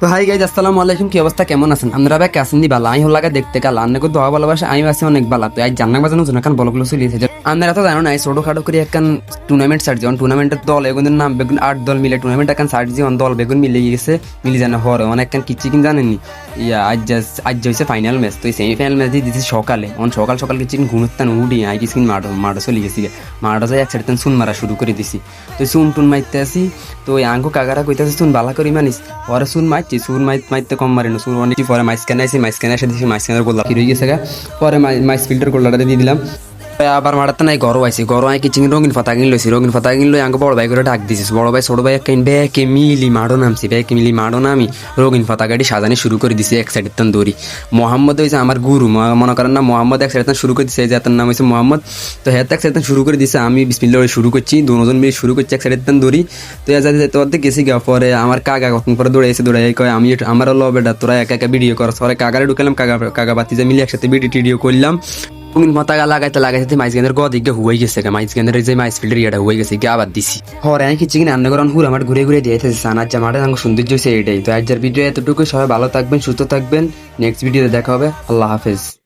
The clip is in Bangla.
তো হাই গাইজ, আসসালামু আলাইকুম। কি অবস্থা, কেমন আছেন আপনারা? ভাই কাছেন দি বালা আমি হল্লাকে দেখতে কাল আন্নাকে দোয়া ভালোবাসা আমি আছি অনেক বালা। তো আজ জান্নাক বাজানো জন্য কান বলগুলো চলিয়েছে আপনারা তো জানো না, এই ছোটখাটো করে একখান টুর্নামেন্ট সার্জি টুর্নামেন্টের দল এগুলোর নাম বেগুন 8 দল মিলে টুর্নামেন্ট একখান সার্জি দল বেগুন মিলে গেছে মিলি জানা হরে অনেকখান কিচ্ছি কিন জানেননি। ইয়া আজ হয়েছে ফাইনাল ম্যাচ। তো এই সেমিফাইনাল ম্যাচ দিয়ে দিয়েছি সকালে সকাল সকাল কিছু ঘুমতান উঠি আই কিছু মাঠে চলে গেছি। মাঠে যাই এক সাইড সুন মারা শুরু করে দিছি। তো সুন টুন মারতে আসি। তো ওই আঙ্কু কাকারা কইতেছে সুন বালা করি মানিস পরে সুন মারছি সুন মাইতে কম মারি না সুন অনেক পরে মাইসখানে আসি মাইসখানে এসে দিছি মাইসখানের গোল্লা ফিরে গেছে গা। পরে মাইস ফিল্টার গোল্লাটা দিয়ে দিলাম। আবার মারাতে নাই গরম আইসি গরম আই কিছু রঙিন ফাতা কিন লইছি রঙিন ফাতা কিন লই আঙ্কু বড় ভাই করে ডাক দিছিস বড় ভাই ছোট ভাই কেন ব্যাকে মিলি মাডো নামছি ব্যাকে মিলি মাডো নামি রঙিন ফাতা গাড়ি সাজানি শুরু করে দিছি এক সাইডের তান দড়ি। মোহাম্মদ হয়েছে আমার গুরু মনে করেন না, মোহাম্মদ এক সাইডের শুরু করে দিছে যে তার নাম হয়েছে মোহাম্মদ। তো হ্যাঁ এক সাইডের শুরু করে দিছে আমি বিসমিল্লাহ শুরু করছি দুজন মিলে শুরু করছি এক সাইডের তান দড়ি। তো যাতে যেতে অর্ধে গেছি গা পরে আমার কাকা কখন পরে দৌড়ে এসে দৌড়াই কয় আমি আমারও ল বেটা তোরা একা একা ভিডিও করছ পরে কাকারে ঢুকালাম কাকা বাতিজা মিলে একসাথে ভিডিও করলাম। রঙিন পতাকা লাগাইতে মাইস গেন্দের দিকে হুয়ে গেছে মাইস গেন্দের যে মাইস ফিল্ডের ইয়েটা হয়ে গেছে আবার দিছি হরে আমি কিছু কিনা রান্না করান হুর আমার ঘুরে ঘুরে দিয়েছে সানার জামাটা সৌন্দর্য হয়েছে এটাই। তো আজকের ভিডিও এতটুকু, সবাই ভালো থাকবেন সুস্থ থাকবেন, নেক্সট ভিডিওতে দেখা হবে, আল্লাহ হাফেজ।